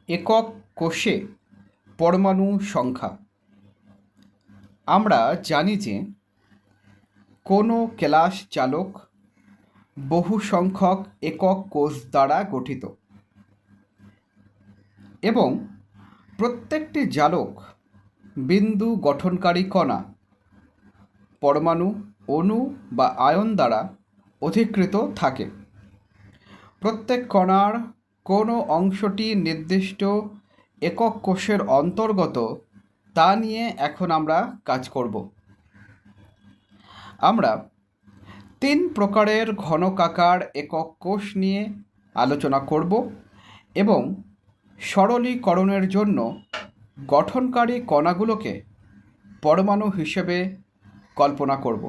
একক কোষে পরমাণু সংখ্যা। আমরা জানি যে কোনো ক্লাস চালক বহু সংখ্যক একক কোষ দ্বারা গঠিত এবং প্রত্যেকটি জালক বিন্দু গঠনকারী কণা, পরমাণু, অণু বা আয়ন দ্বারা অধিকৃত থাকে। প্রত্যেক কণার কোনো অংশটি নির্দিষ্ট একক কোষের অন্তর্গত তা নিয়ে এখন আমরা কাজ করব। আমরা 3 প্রকারের ঘনকাকার একক কোষ নিয়ে আলোচনা করব এবং সরলীকরণের জন্য গঠনকারী কণাগুলোকে পরমাণু হিসেবে কল্পনা করব।